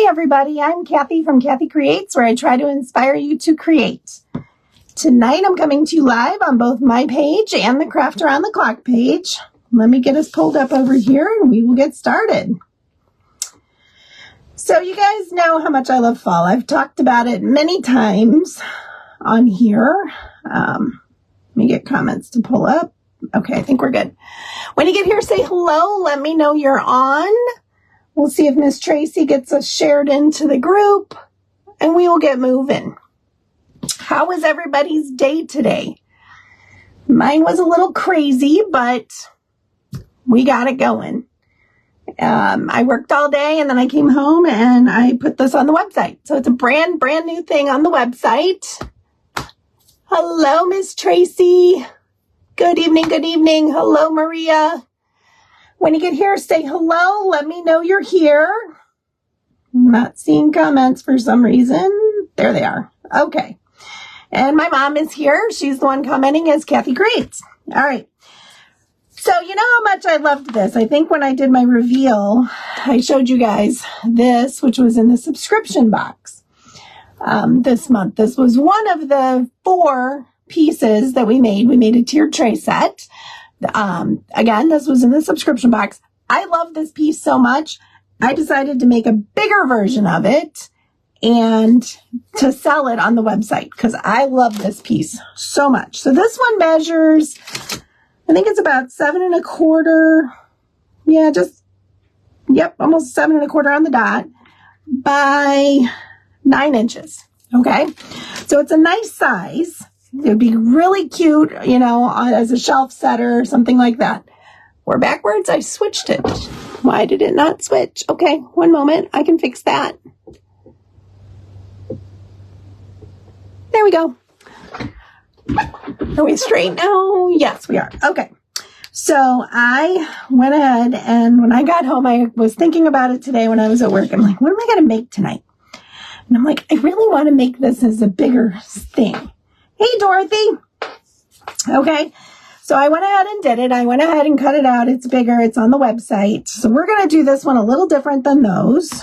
Hey everybody, I'm Kathy from Kathy Creates, where I try to inspire you to create. Tonight I'm coming to you live on both my page and the Craft Around the Clock page. Let me get us pulled up over here and we will get started. So you guys know how much I love fall. I've talked about it many times on here. Let me get comments to pull up. Okay, I think we're good. When you get here, say hello. Let me know you're on. We'll see if Miss Tracy gets us shared into the group, and we will get moving. How was everybody's day today? Mine was a little crazy, but we got it going. I worked all day, and then I came home, and I put this on the website. So it's a brand new thing on the website. Hello, Miss Tracy. Good evening, good evening. Hello, Maria. When you get here, say hello. Let me know you're here. I'm not seeing comments for some reason. There they are. Okay. And my mom is here. She's the one commenting as Kathy Creates. All right. So you know how much I loved this. I think when I did my reveal, I showed you guys this, which was in the subscription box this month. This was one of the 4 pieces that we made. We made a tiered tray set. Again, this was in the subscription box. I love this piece so much. I decided to make a bigger version of it and to sell it on the website because I love this piece so much. So this one measures, I think it's about 7 1/4. Yeah, almost 7 1/4 on the dot by 9 inches. Okay. So it's a nice size. It would be really cute, you know, as a shelf setter or something like that. Or backwards, I switched it. Why did it not switch? Okay, one moment. I can fix that. There we go. Are we straight now? Yes, we are. Okay. So I went ahead and when I got home, I was thinking about it today when I was at work. I'm like, what am I going to make tonight? And I'm like, I really want to make this as a bigger thing. Hey, Dorothy. Okay. So I went ahead and did it. I went ahead and cut it out. It's bigger. It's on the website. So we're going to do this one a little different than those.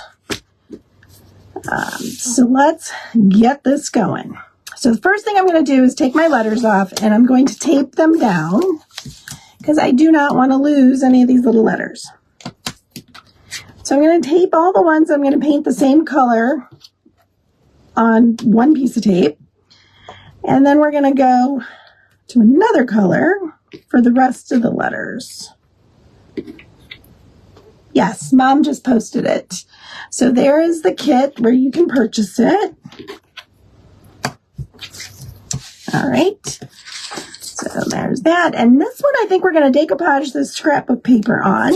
So let's get this going. So the first thing I'm going to do is take my letters off and I'm going to tape them down because I do not want to lose any of these little letters. So I'm going to tape all the ones I'm going to paint the same color on one piece of tape. And then we're going to go to another color for the rest of the letters. Yes, Mom just posted it. So there is the kit where you can purchase it. All right. So there's that. And this one, I think we're going to decoupage this scrapbook paper on.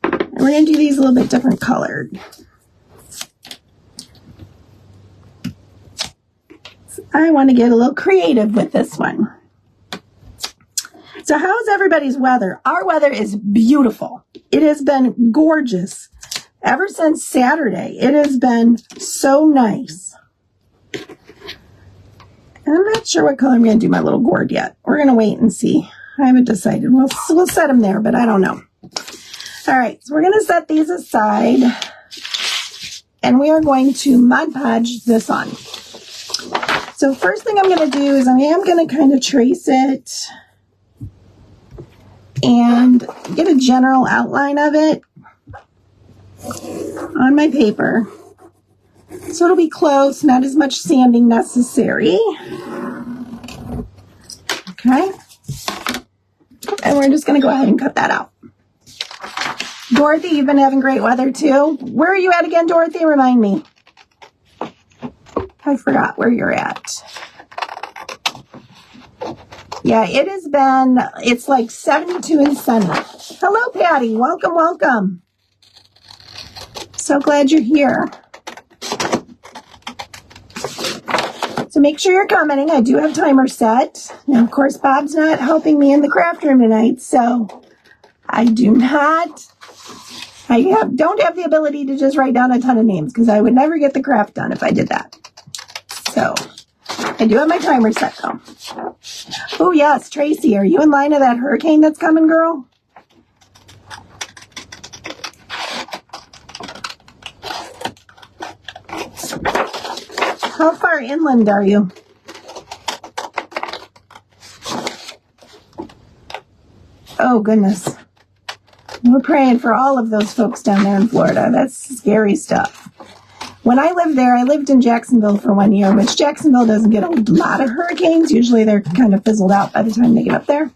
And we're going to do these a little bit different colored. I want to get a little creative with this one. So how's everybody's weather? Our weather is beautiful. It has been gorgeous ever since Saturday. It has been so nice. And I'm not sure what color I'm going to do my little gourd yet. We're going to wait and see. I haven't decided. We'll set them there, but I don't know. All right, so we're going to set these aside. And we are going to Mod Podge this on. So first thing I'm going to do is I am going to kind of trace it and get a general outline of it on my paper. So it'll be close, not as much sanding necessary. Okay. And we're just going to go ahead and cut that out. Dorothy, you've been having great weather too. Where are you at again, Dorothy? Remind me. I forgot where you're at. Yeah, it has been, it's like 72 and sunny. Hello, Patty. Welcome, welcome. So glad you're here. So make sure you're commenting. I do have timer set. Now, of course, Bob's not helping me in the craft room tonight, so I don't have the ability to just write down a ton of names because I would never get the craft done if I did that. So I do have my timer set though. Oh yes, Tracy, are you in line of that hurricane that's coming, girl? How far inland are you? Oh, goodness. We're praying for all of those folks down there in Florida. That's scary stuff. When I lived there, I lived in Jacksonville for 1 year, which Jacksonville doesn't get a lot of hurricanes. Usually they're kind of fizzled out by the time they get up there.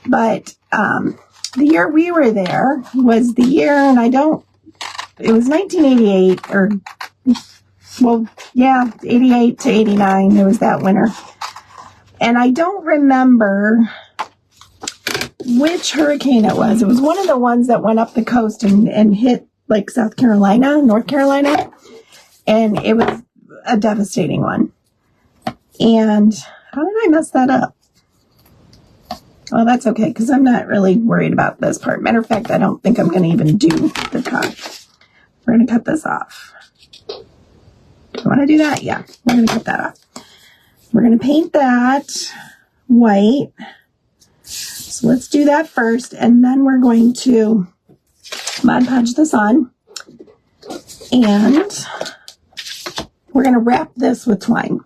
But the year we were there was the year, and it was 1988, or, well, yeah, 88 to 89. It was that winter. And I don't remember which hurricane it was. It was one of the ones that went up the coast and hit like South Carolina, North Carolina. And it was a devastating one. And how did I mess that up? Well, that's okay, because I'm not really worried about this part. Matter of fact, I don't think I'm going to even do the cut. We're going to cut this off. Do you want to do that? Yeah, we're going to cut that off. We're going to paint that white. So let's do that first, and then we're going to Mod Podge this on. And we're going to wrap this with twine.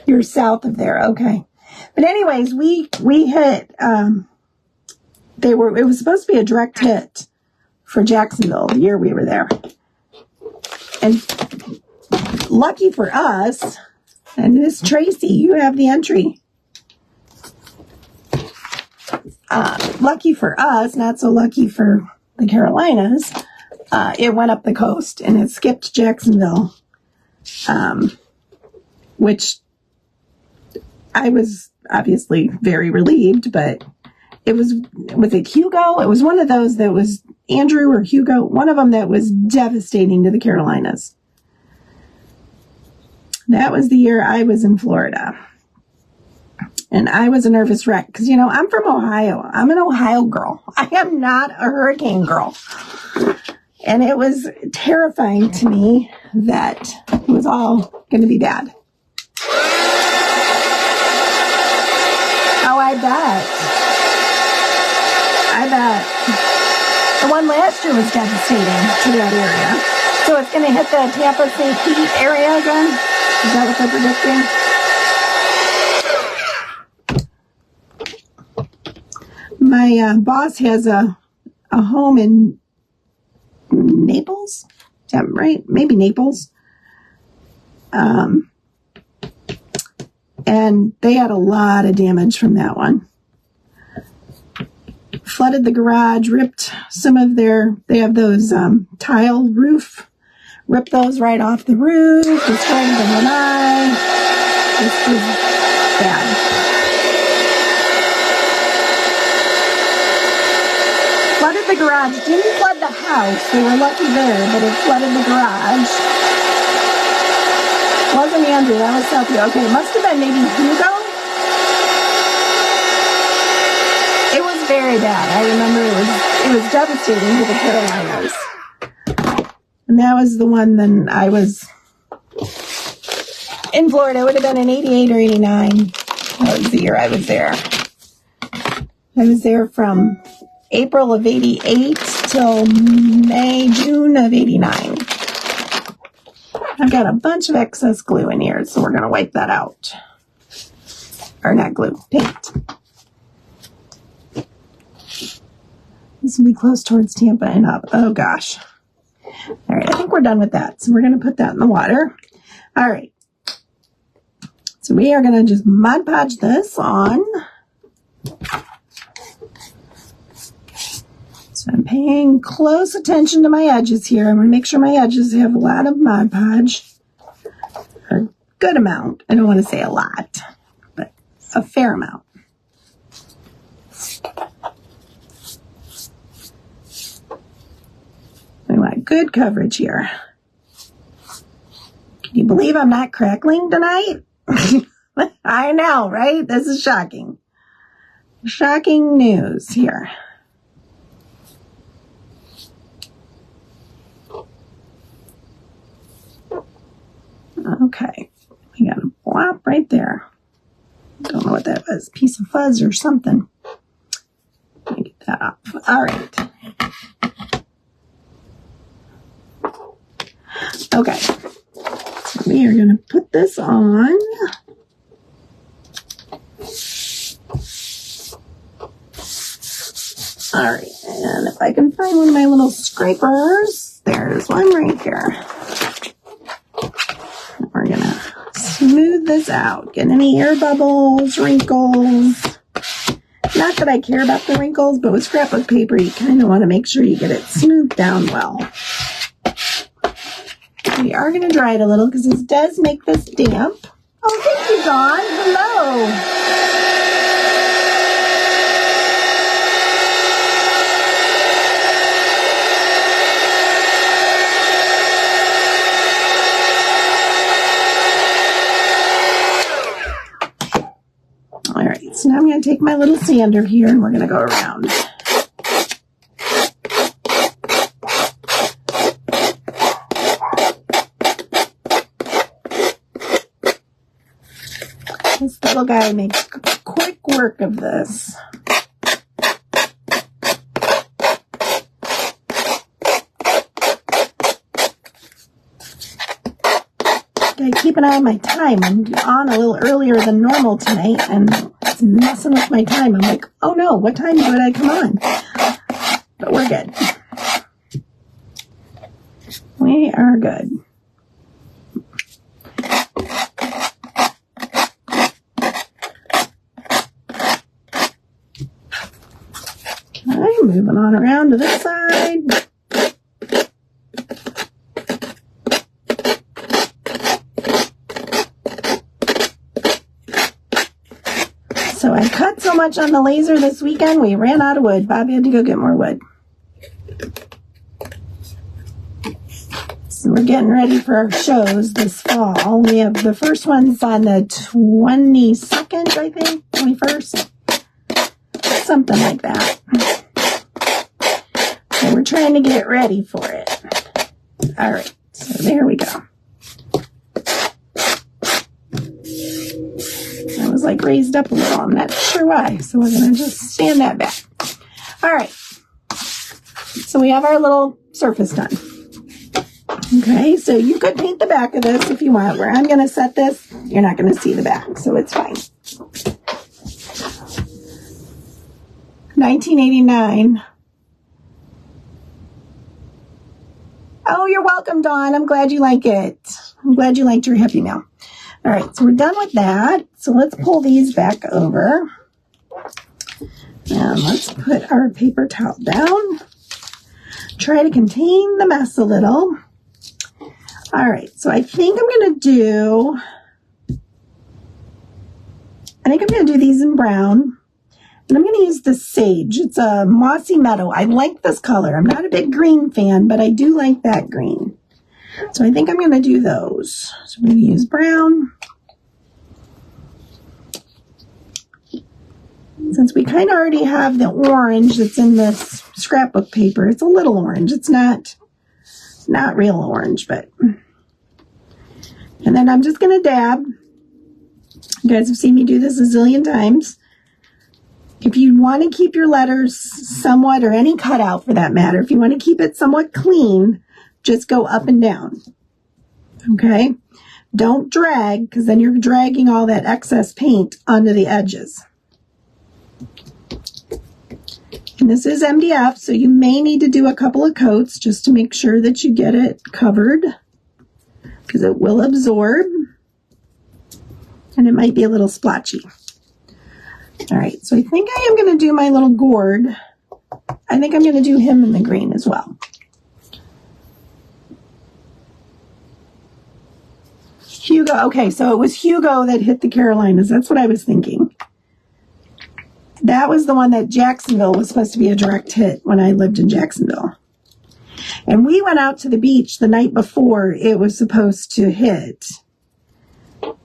You're south of there, okay. But anyways, we hit, it was supposed to be a direct hit for Jacksonville the year we were there. And lucky for us, and Miss Tracy, you have the entry. Lucky for us, not so lucky for the Carolinas, it went up the coast and it skipped Jacksonville, which I was obviously very relieved, but was it Hugo? It was one of those that was Andrew or Hugo, one of them that was devastating to the Carolinas. That was the year I was in Florida. And I was a nervous wreck because, you know, I'm from Ohio. I'm an Ohio girl. I am not a hurricane girl. And it was terrifying to me that it was all going to be bad. Oh, I bet. The one last year was devastating to that area. So it's going to hit the Tampa St. Pete area again? Is that what they're predicting? My boss has a home in Naples. Is that right? Maybe Naples. And they had a lot of damage from that one. Flooded the garage, ripped some of they have those tile roof, ripped those right off the roof, destroyed the lanai. This was bad. Flooded the garage. Didn't flood the house. They were lucky there, but it flooded the garage. Wasn't Andrew. That was Sophie. Okay, it must have been maybe Hugo. It was very bad. I remember it was devastating to the Carolinas. And that was the one then I was in Florida. It would have been in 88 or 89. That was the year I was there. I was there from April of 88 till June of 89. I've got a bunch of excess glue in here, so we're going to wipe that out. Or not glue, paint. This will be close towards Tampa and up. Oh, gosh. All right, I think we're done with that. So we're going to put that in the water. All right. So we are going to just Mod Podge this on. So I'm paying close attention to my edges here. I'm going to make sure my edges have a lot of Mod Podge. Or a good amount. I don't want to say a lot, but a fair amount. We want good coverage here. Can you believe I'm not crackling tonight? I know, right? This is shocking. Shocking news here. Okay, we got a blop right there. Don't know what that was. Piece of fuzz or something. Let me get that off. All right. Okay, so we are going to put this on. All right, and if I can find one of my little scrapers, there's one right here. We're going to smooth this out. Get any air bubbles, wrinkles. Not that I care about the wrinkles, but with scrapbook paper, you kind of want to make sure you get it smoothed down well. We are going to dry it a little because this does make this damp. Oh, thank you, Dawn. Hello. All right, so now I'm going to take my little sander here and we're going to go around. This little guy makes quick work of this. Gotta keep an eye on my time. I'm on a little earlier than normal tonight, and it's messing with my time. I'm like, oh no, what time did I come on? But we're good. We are good. Okay, moving on around to this side. So I cut so much on the laser this weekend, we ran out of wood. Bobby had to go get more wood. So we're getting ready for our shows this fall. We have the first one's on the 22nd, I think, 21st. Something like that. So we're trying to get ready for it. All right, so there we go. I was like raised up a little. I'm not sure why. So we're going to just stand that back. All right. So we have our little surface done. Okay, so you could paint the back of this if you want. Where I'm going to set this, you're not going to see the back, so it's fine. 1989. Oh, you're welcome, Dawn. I'm glad you like it. I'm glad you liked your Happy Meal. All right, so we're done with that. So let's pull these back over. And let's put our paper towel down. Try to contain the mess a little. All right, so I think I'm going to do these in brown. And I'm going to use the sage. It's a mossy meadow. I like this color. I'm not a big green fan, but I do like that green. So I think I'm going to do those. So I'm going to use brown. Since we kind of already have the orange that's in this scrapbook paper, it's a little orange. It's not real orange, but. And then I'm just going to dab. You guys have seen me do this a zillion times. If you want to keep your letters somewhat, or any cutout for that matter, if you want to keep it somewhat clean, just go up and down. Okay? Don't drag, because then you're dragging all that excess paint onto the edges. And this is MDF, so you may need to do a couple of coats just to make sure that you get it covered, because it will absorb, and it might be a little splotchy. All right, so I think I am going to do my little gourd. I think I'm going to do him in the green as well. Hugo, okay, so it was Hugo that hit the Carolinas. That's what I was thinking. That was the one that Jacksonville was supposed to be a direct hit when I lived in Jacksonville. And we went out to the beach the night before it was supposed to hit.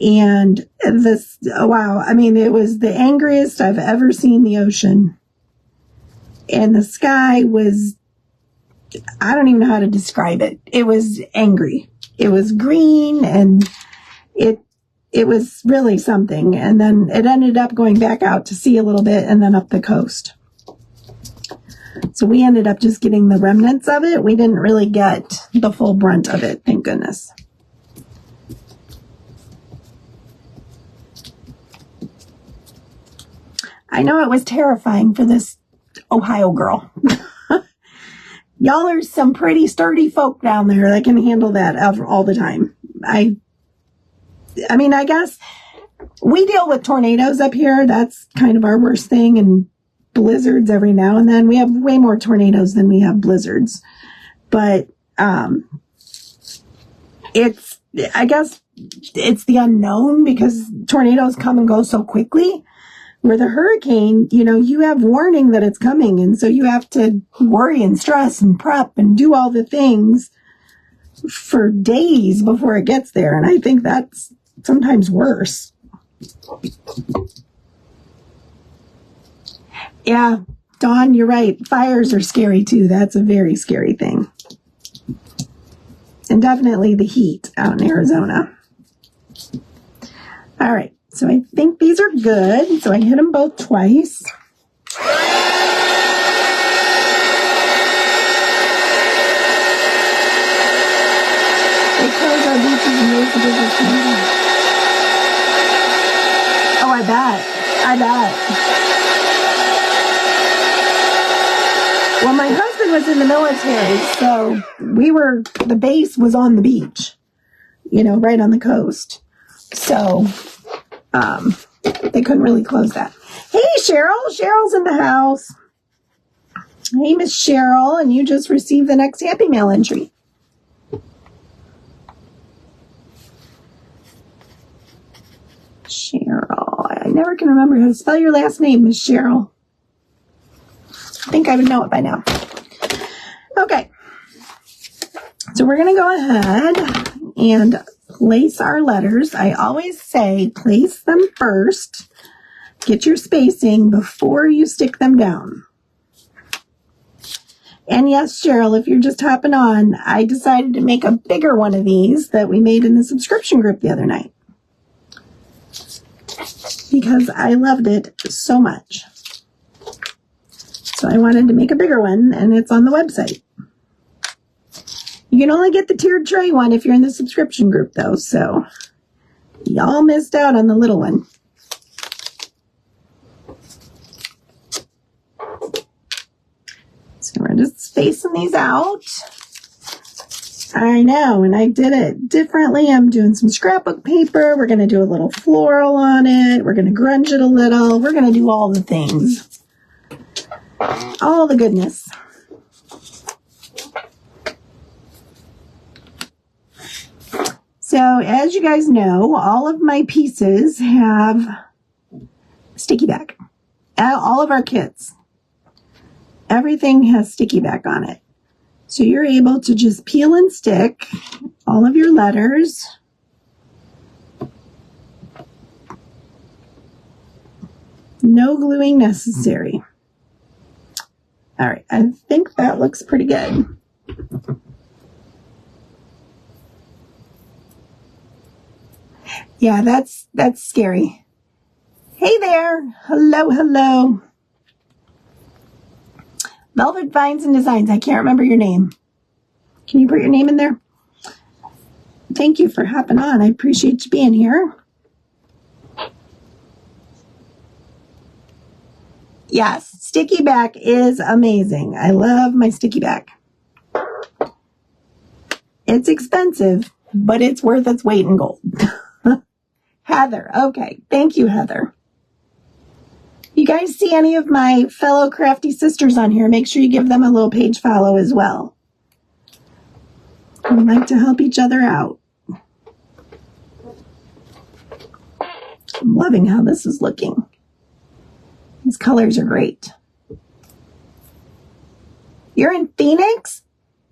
And this, wow, I mean, it was the angriest I've ever seen the ocean. And the sky was, I don't even know how to describe it. It was angry. It was green, and it was really something. And then it ended up going back out to sea a little bit and then up the coast. So we ended up just getting the remnants of it. We didn't really get the full brunt of it, thank goodness. I know it was terrifying for this Ohio girl. Y'all are some pretty sturdy folk down there that can handle that all the time. I mean, I guess we deal with tornadoes up here. That's kind of our worst thing, and blizzards every now and then. We have way more tornadoes than we have blizzards. But I guess it's the unknown, because tornadoes come and go so quickly. Where the hurricane, you have warning that it's coming, and so you have to worry and stress and prep and do all the things for days before it gets there. And I think that's sometimes worse. Yeah, Dawn, you're right. Fires are scary too. That's a very scary thing. And definitely the heat out in Arizona. All right. So I think these are good. So I hit them both twice. They close our beaches and raise the business. Oh, I bet. Well, my husband was in the military, so the base was on the beach, right on the coast. So they couldn't really close that. Hey, Cheryl. Cheryl's in the house. Hey, Miss Cheryl, and you just received the next Happy Mail entry. Cheryl. I never can remember how to spell your last name, Miss Cheryl. I think I would know it by now. Okay. So we're going to go ahead and place our letters. I always say place them first. Get your spacing before you stick them down. And yes, Cheryl, if you're just hopping on, I decided to make a bigger one of these that we made in the subscription group the other night, because I loved it so much. So I wanted to make a bigger one, and it's on the website. You can only get the tiered tray one if you're in the subscription group, though, so y'all missed out on the little one. So we're just spacing these out. I know, and I did it differently. I'm doing some scrapbook paper. We're going to do a little floral on it. We're going to grunge it a little. We're going to do all the things. All the goodness. So, as you guys know, all of my pieces have sticky back. All of our kits. Everything has sticky back on it. So you're able to just peel and stick all of your letters. No gluing necessary. All right, I think that looks pretty good. Yeah, that's scary. Hey there. Hello. Velvet Vines and Designs. I can't remember your name. Can you put your name in there? Thank you for hopping on. I appreciate you being here. Yes, sticky back is amazing. I love my sticky back. It's expensive, but it's worth its weight in gold. Heather. Okay. Thank you, Heather. You guys see any of my fellow crafty sisters on here, make sure you give them a little page follow as well. We like to help each other out. I'm loving how this is looking. These colors are great. You're in Phoenix,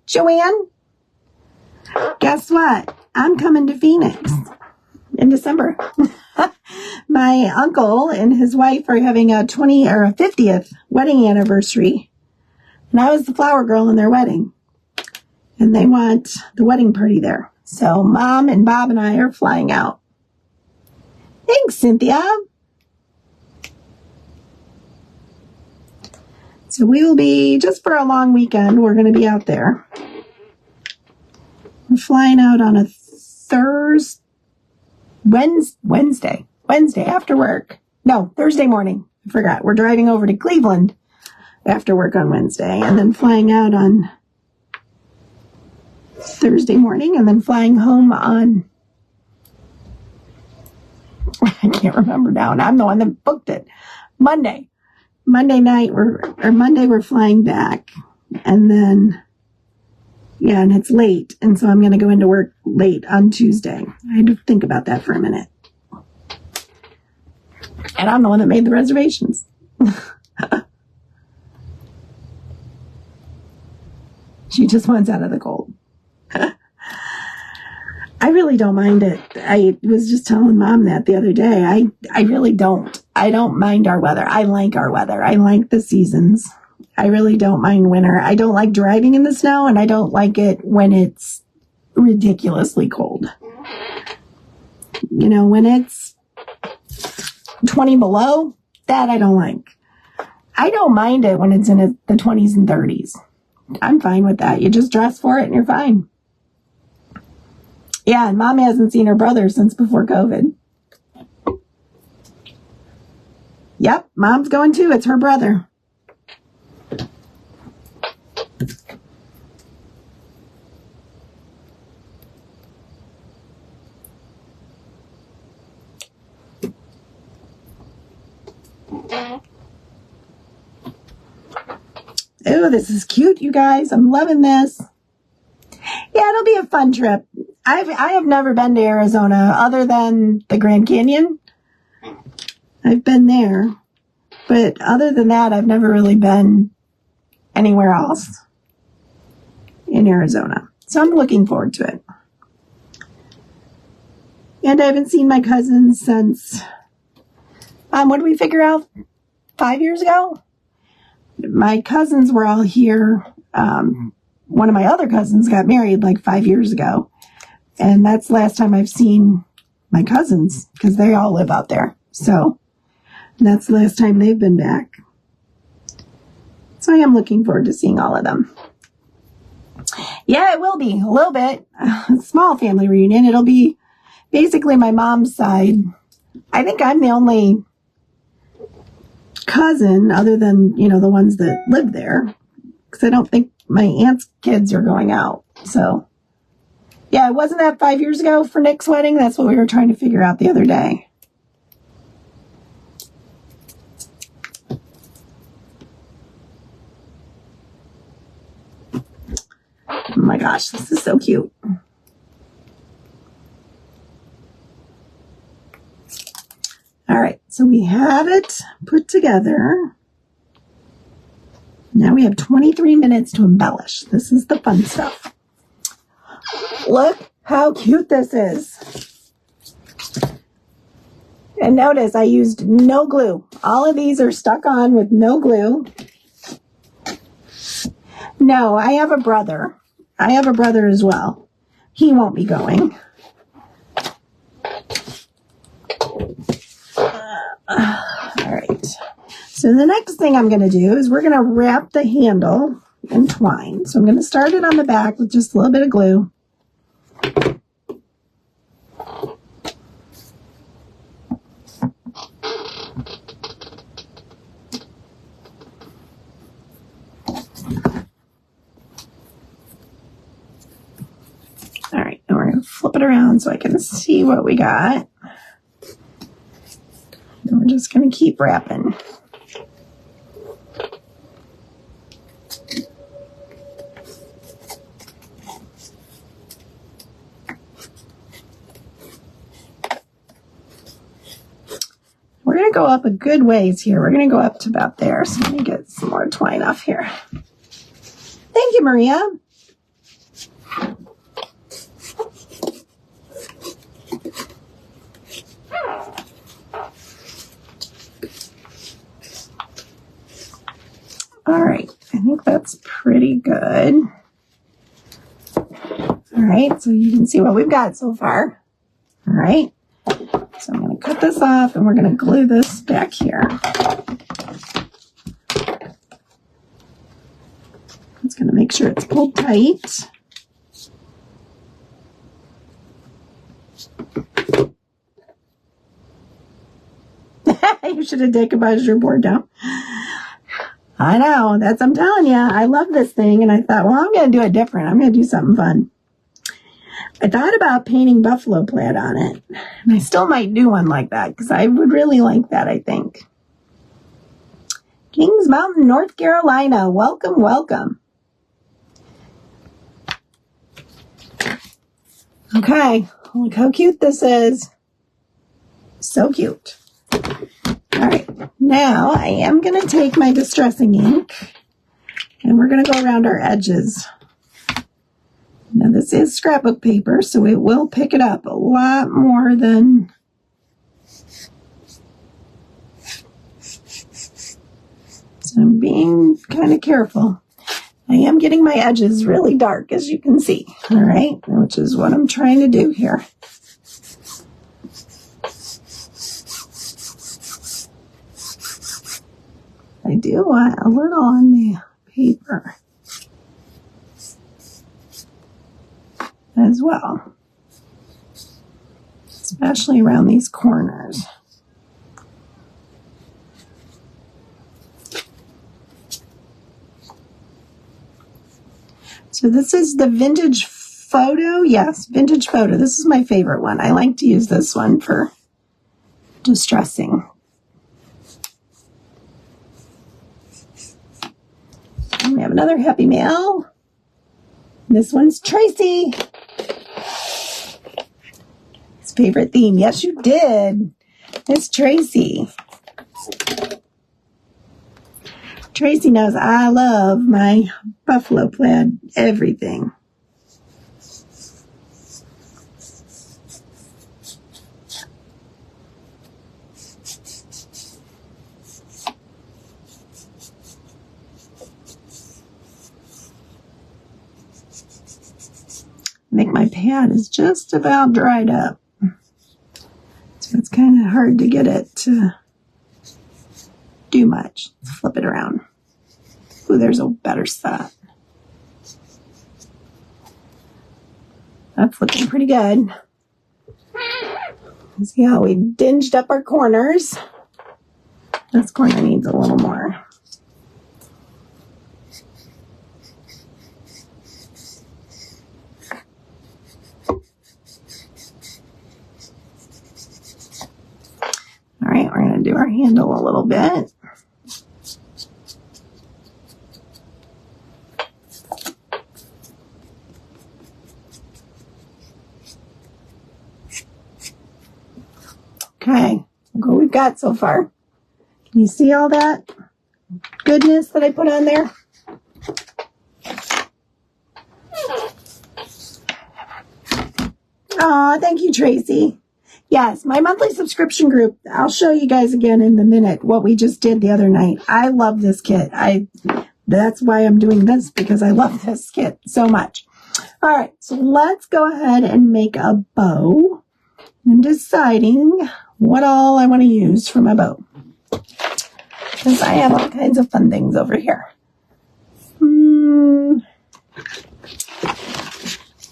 Joanne? Guess what? I'm coming to Phoenix in December. My uncle and his wife are having a 50th wedding anniversary. And I was the flower girl in their wedding. And they want the wedding party there. So Mom and Bob and I are flying out. Thanks, Cynthia. So we will be, just for a long weekend, we're going to be out there. We're flying out on a Wednesday after work. No, Thursday morning. I forgot. We're driving over to Cleveland after work on Wednesday, and then flying out on Thursday morning, and then flying home on, I can't remember now, and I'm the one that booked it, Monday night, Monday we're flying back, and then, yeah, and it's late, and so I'm going to go into work late on Tuesday. I had to think about that for a minute. And I'm the one that made the reservations. She just wants out of the cold. I really don't mind it. I was just telling Mom that the other day. I really don't. I don't mind our weather. I like our weather. I like the seasons. I really don't mind winter. I don't like driving in the snow, and I don't like it when it's ridiculously cold. You know, when it's 20 below, that I don't like. I don't mind it when it's in the 20s and 30s. I'm fine with that. You just dress for it and you're fine. Yeah, and Mom hasn't seen her brother since before COVID. Yep, Mom's going too. It's her brother. Oh, this is cute, you guys. I'm loving this. Yeah, it'll be a fun trip. I have never been to Arizona other than the Grand Canyon. I've been there, but other than that, I've never really been anywhere else in Arizona. So I'm looking forward to it. And I haven't seen my cousins since, what did we figure out? 5 years ago? My cousins were all here. One of my other cousins got married like 5 years ago. And that's the last time I've seen my cousins, because they all live out there. So that's the last time they've been back. So I am looking forward to seeing all of them. Yeah, it will be a little bit. A small family reunion. It'll be basically my mom's side. I think I'm the only cousin other than, the ones that live there. Because I don't think my aunt's kids are going out. So, yeah, wasn't that 5 years ago for Nick's wedding? That's what we were trying to figure out the other day. Oh my gosh, this is so cute. All right, so we have it put together. Now we have 23 minutes to embellish. This is the fun stuff. Look how cute this is. And notice I used no glue. All of these are stuck on with no glue. No, I have a brother. I have a brother as well. He won't be going. All right. So the next thing I'm going to do is we're going to wrap the handle in twine. So I'm going to start it on the back with just a little bit of glue. All right, and we're going to flip it around so I can see what we got. And we're just going to keep wrapping. We're going to go up a good ways here. We're going to go up to about there. So let me get some more twine off here. Thank you, Maria. All right, I think that's pretty good. All right, so you can see what we've got so far. All right, so I'm going to cut this off and we're going to glue this back here. It's going to make sure it's pulled tight. should have decomposed your board down. I know. I'm telling you, I love this thing. And I thought, well, I'm going to do it different. I'm going to do something fun. I thought about painting buffalo plaid on it. And I still might do one like that because I would really like that, I think. Kings Mountain, North Carolina. Welcome, welcome. Okay. Look how cute this is. So cute. All right, now I am going to take my distressing ink and we're going to go around our edges. Now this is scrapbook paper, so it will pick it up a lot more than so I'm being kind of careful. I am getting my edges really dark, as you can see, all right, which is what I'm trying to do here. I do want a little on the paper as well, especially around these corners. So this is the Vintage Photo. Yes, Vintage Photo. This is my favorite one. I like to use this one for distressing. We have another Happy Mail. This one's Tracy. His favorite theme. Yes, you did. It's Tracy. Tracy knows I love my buffalo plaid everything. I think my pad is just about dried up. So it's kind of hard to get it to do much. Let's flip it around. Ooh, there's a better spot. That's looking pretty good. See how we dinged up our corners. This corner needs a little more. All right, we're going to do our handle a little bit. Okay, look what we've got so far. Can you see all that goodness that I put on there? Aw, thank you, Tracy. Yes, my monthly subscription group. I'll show you guys again in a minute what we just did the other night. I love this kit. That's why I'm doing this, because I love this kit so much. All right, so let's go ahead and make a bow. I'm deciding what all I want to use for my bow, because I have all kinds of fun things over here.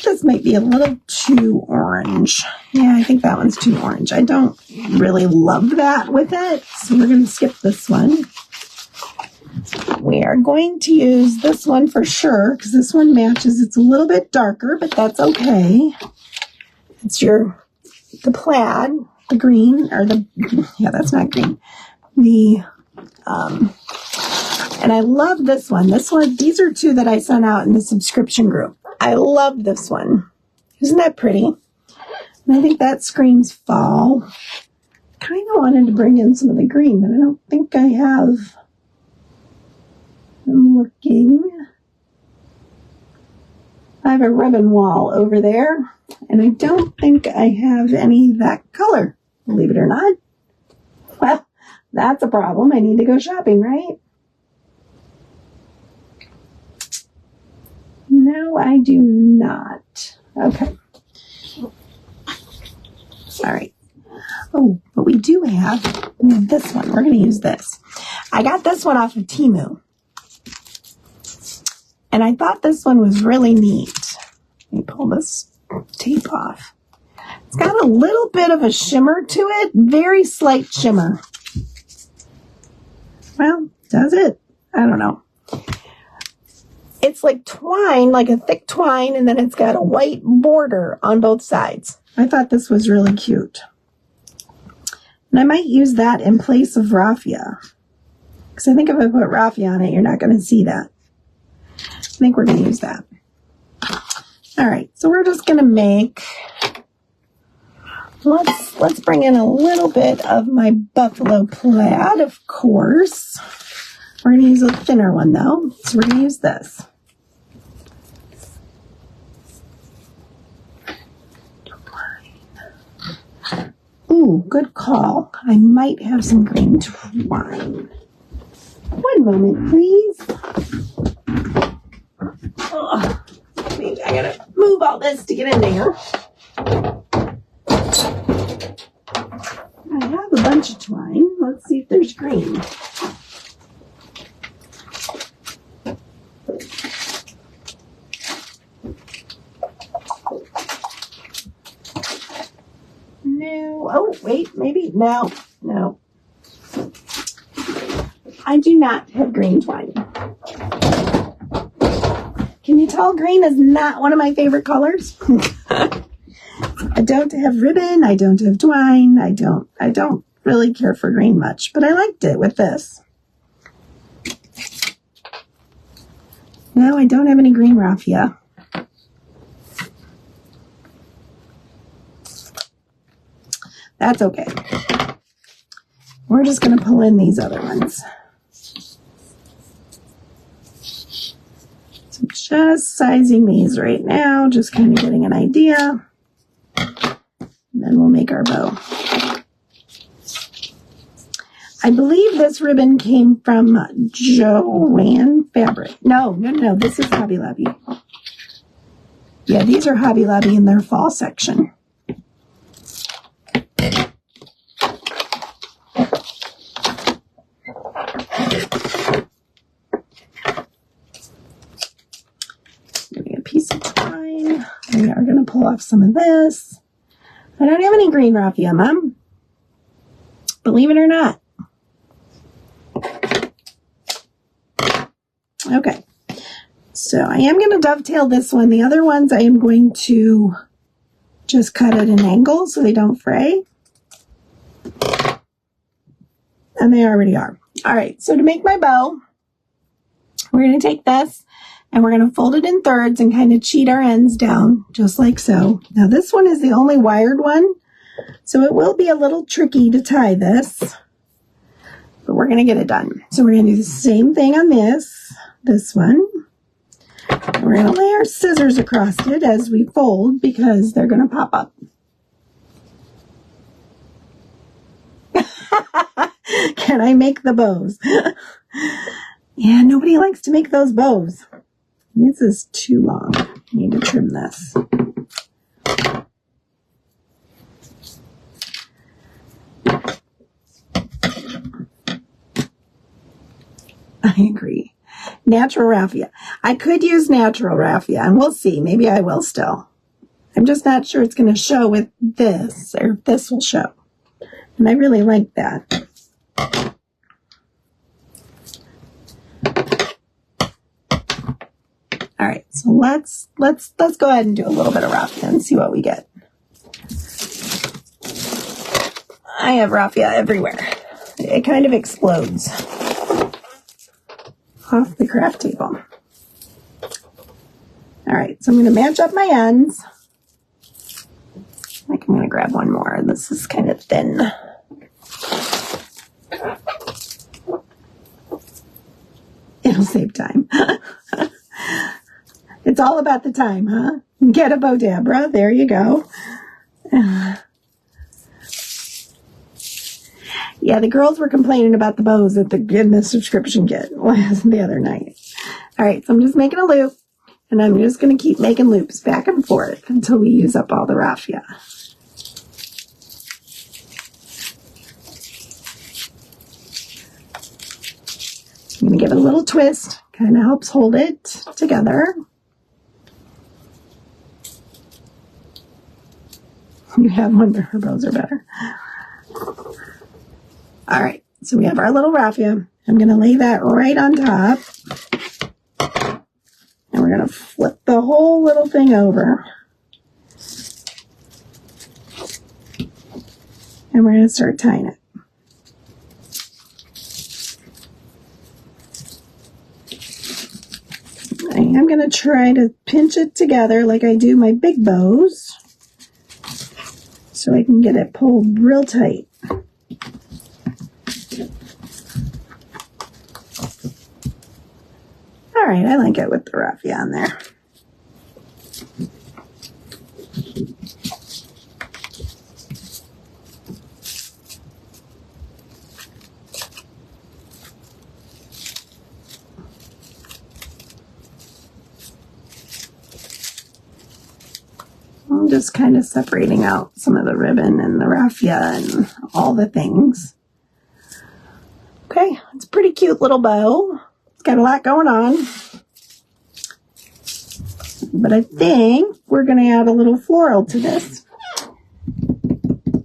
This might be a little too orange. Yeah, I think that one's too orange. I don't really love that with it, so we're going to skip this one. We are going to use this one for sure, because this one matches. It's a little bit darker, but that's okay. It's the plaid, the green, or yeah, that's not green. And I love this one. These are two that I sent out in the subscription group. I love this one. Isn't that pretty? And I think that screams fall. Kind of wanted to bring in some of the green, but I don't think I have. I'm looking. I have a ribbon wall over there, and I don't think I have any of that color, believe it or not. Well, that's a problem. I need to go shopping, right? No, I do not. Okay. All right. Oh, but we do have this one. We're going to use this. I got this one off of Temu. And I thought this one was really neat. Let me pull this tape off. It's got a little bit of a shimmer to it. Very slight shimmer. Well, does it? I don't know. It's like twine, like a thick twine, and then it's got a white border on both sides. I thought this was really cute. And I might use that in place of raffia. Because I think if I put raffia on it, you're not going to see that. I think we're going to use that. All right, so we're just going to make... Let's bring in a little bit of my buffalo plaid, of course. We're going to use a thinner one, though. So we're going to use this. Ooh, good call. I might have some green twine. One moment, please. Oh, I gotta move all this to get in there. I have a bunch of twine. Let's see if there's green. No. Oh, wait, maybe. No. I do not have green twine. Can you tell green is not one of my favorite colors? I don't have ribbon. I don't have twine. I don't really care for green much, but I liked it with this. No, I don't have any green raffia. That's okay. We're just going to pull in these other ones. So I'm just sizing these right now, just kind of getting an idea. And then we'll make our bow. I believe this ribbon came from Joanne Fabric. No, this is Hobby Lobby. Yeah, these are Hobby Lobby in their fall section. Getting a piece of twine. We are going to pull off some of this. I don't have any green raffia, Mom. Believe it or not. Okay, so I am going to dovetail this one. The other ones I am going to just cut at an angle so they don't fray. And they already are. All right, so to make my bow, we're going to take this and we're going to fold it in thirds and kind of cheat our ends down, just like so. Now this one is the only wired one, so it will be a little tricky to tie this, but we're going to get it done. So we're going to do the same thing on this one. And we're going to lay our scissors across it as we fold because they're going to pop up. Can I make the bows? Yeah, nobody likes to make those bows. This is too long. I need to trim this. I agree. Natural raffia. I could use natural raffia, and we'll see. Maybe I will still. I'm just not sure it's going to show with this, or if this will show. And I really like that. All right, so let's go ahead and do a little bit of raffia and see what we get. I have raffia everywhere. It kind of explodes off the craft table. All right, so I'm going to match up my ends. I think I'm going to grab one more. This is kind of thin. It'll save time. It's all about the time, huh? Get a bow, Deborah. There you go. Yeah, the girls were complaining about the bows in the subscription kit the other night. All right, so I'm just making a loop, and I'm just going to keep making loops back and forth until we use up all the raffia. I'm going to give it a little twist. Kind of helps hold it together. You have one, but her bows are better. All right, so we have our little raffia, I'm going to lay that right on top. And we're going to flip the whole little thing over. And we're going to start tying it. I'm going to try to pinch it together like I do my big bows so I can get it pulled real tight. All right, I like it with the raffia on there. I'm just kind of separating out some of the ribbon and the raffia and all the things. Okay, it's a pretty cute little bow. It's got a lot going on. But I think we're going to add a little floral to this.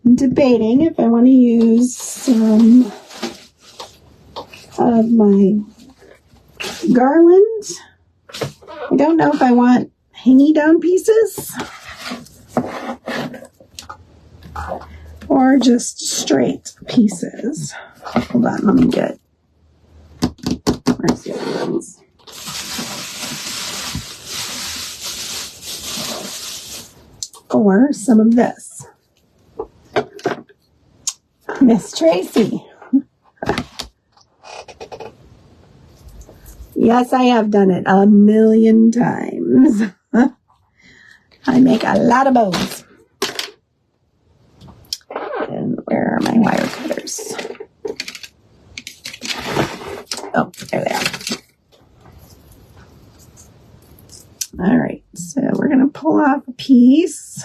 I'm debating if I want to use some of my garland. I don't know if I want hanging down pieces or just straight pieces. Hold on, let me get, where's the other ones? Or some of this. Miss Tracy. Yes, I have done it a million times. I make a lot of bows. And where are my wire cutters? Oh, there they are. All right, so we're going to pull off a piece.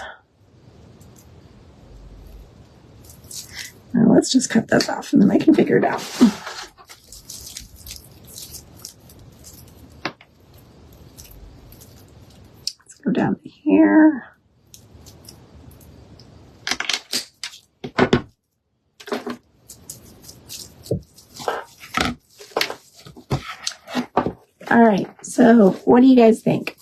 Now let's just cut this off and then I can figure it out. Let's go down to here. All right, so what do you guys think?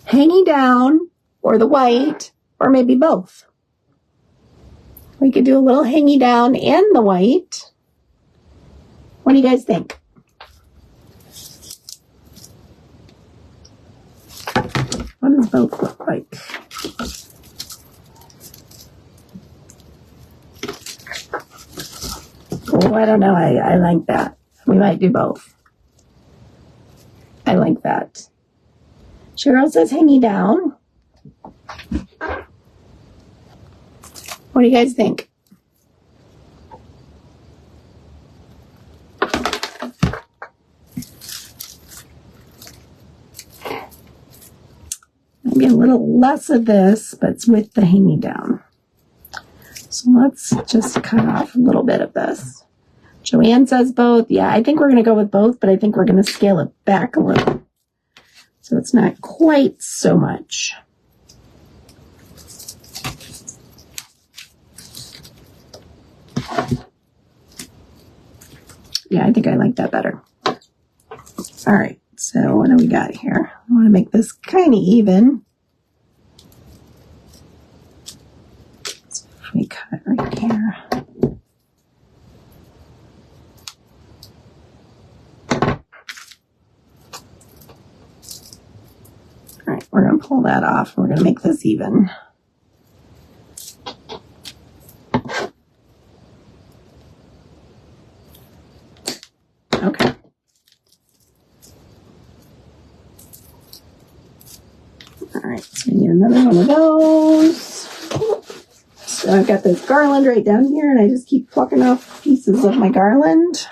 Hanging down or the white or maybe both? We could do a little hanging down and the white. What do you guys think? What does both look like? Oh, I don't know. I like that. We might do both. I like that. Cheryl says hanging down. What do you guys think? Maybe a little less of this, but it's with the hanging down. So let's just cut off a little bit of this. Joanne says both. Yeah, I think we're going to go with both, but I think we're going to scale it back a little. So it's not quite so much. Yeah, I think I like that better. All right, so what do we got here? I want to make this kind of even. So if we cut it right here. All right, we're going to pull that off. We're going to make this even. Okay. All right, so we need another one of those. So I've got this garland right down here, and I just keep plucking off pieces of my garland.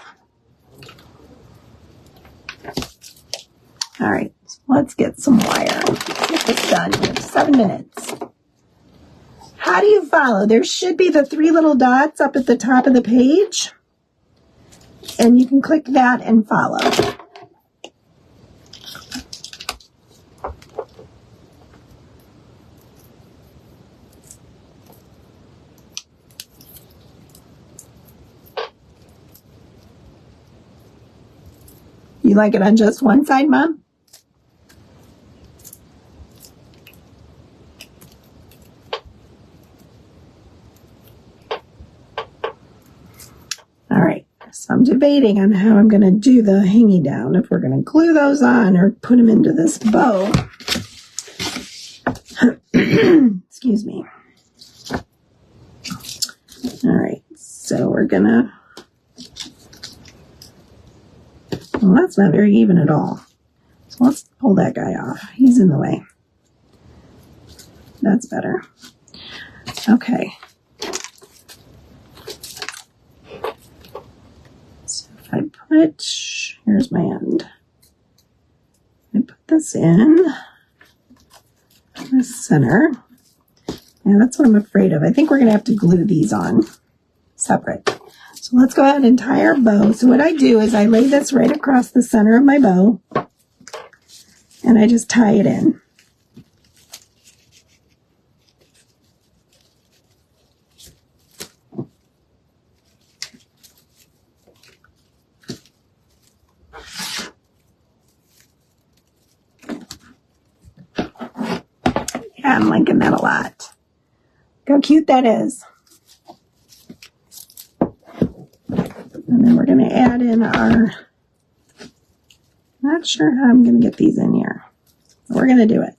All right, let's get some wire. Let's get this done. We have 7 minutes. How do you follow? There should be the 3 little dots up at the top of the page. And you can click that and follow. You like it on just one side, Mom? All right, so I'm debating on how I'm going to do the hanging down, if we're going to glue those on or put them into this bow. Excuse me. All right, so we're going to, well, that's not very even at all. So let's pull that guy off. He's in the way. That's better. Okay. So if I put, here's my end. I put this in the center. Yeah, that's what I'm afraid of. I think we're going to have to glue these on separate. So let's go ahead and tie our bow. So what I do is I lay this right across the center of my bow, and I just tie it in. Yeah, I'm liking that a lot. Look how cute that is. And then we're going to add in our, not sure how I'm going to get these in here. But we're going to do it.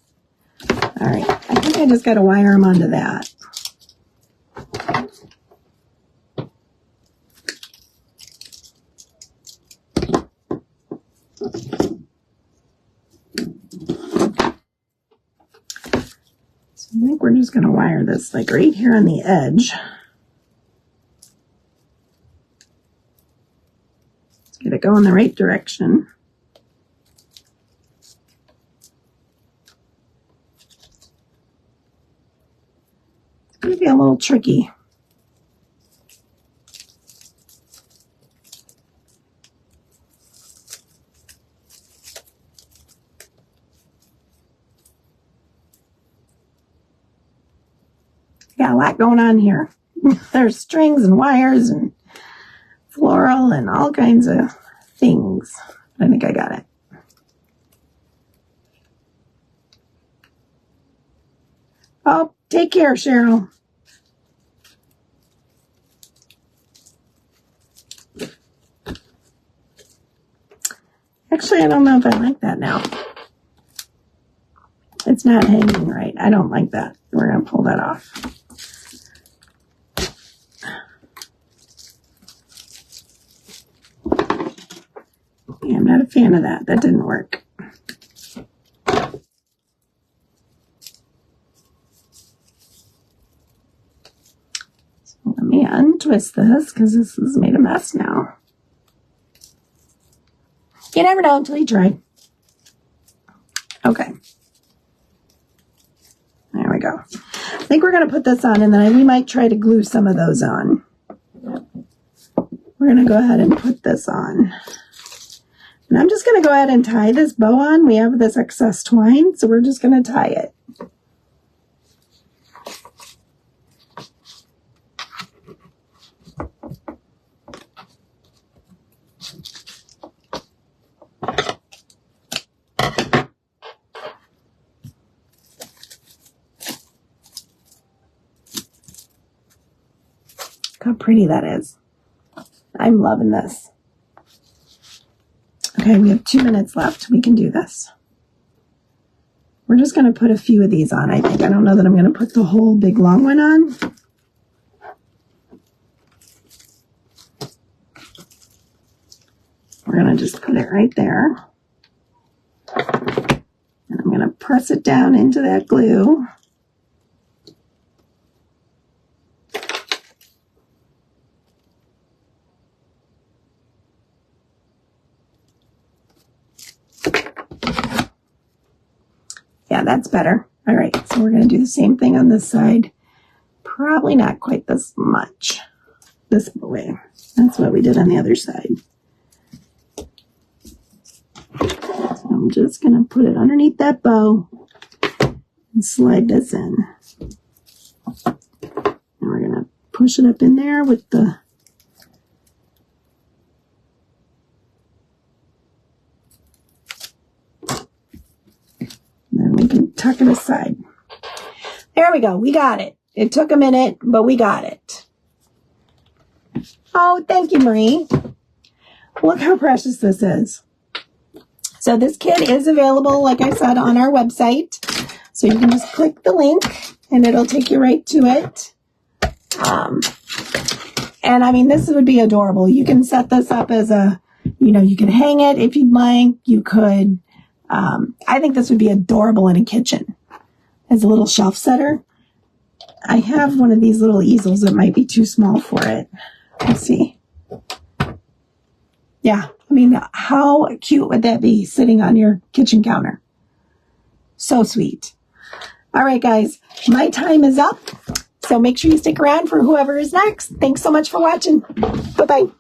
All right, I think I just got to wire them onto that. So I think we're just going to wire this like right here on the edge. Let's get it going the right direction. It's going to be a little tricky. Got a lot going on here. There's strings and wires and floral and all kinds of things. I think I got it. Oh, take care, Cheryl. Actually, I don't know if I like that now. It's not hanging right. I don't like that. We're going to pull that off. Yeah, I'm not a fan of that. That didn't work. So let me untwist this because this has made a mess now. You never know until you try. Okay. There we go. I think we're going to put this on, and then we might try to glue some of those on. We're going to go ahead and put this on. And I'm just going to go ahead and tie this bow on. We have this excess twine, so we're just going to tie it. Look how pretty that is. I'm loving this. Okay, we have 2 minutes left. We can do this. We're just going to put a few of these on, I think. I don't know that I'm going to put the whole big long one on. We're going to just put it right there. And I'm going to press it down into that glue. Yeah, that's better. All right, so we're going to do the same thing on this side. Probably not quite this much. This way. That's what we did on the other side. So I'm just going to put it underneath that bow and slide this in. And we're going to push it up in there with the and tuck it aside. There we go. We got it. It took a minute, but we got it. Oh, thank you, Marie. Look how precious this is. So this kit is available, like I said, on our website. So you can just click the link and it'll take you right to it. And I mean, this would be adorable. You can set this up as a, you can hang it if you'd like. You could, I think this would be adorable in a kitchen as a little shelf setter. I have one of these little easels that might be too small for it. Let's see. Yeah, I mean, how cute would that be sitting on your kitchen counter? So sweet. All right, guys, my time is up. So make sure you stick around for whoever is next. Thanks so much for watching. Bye-bye.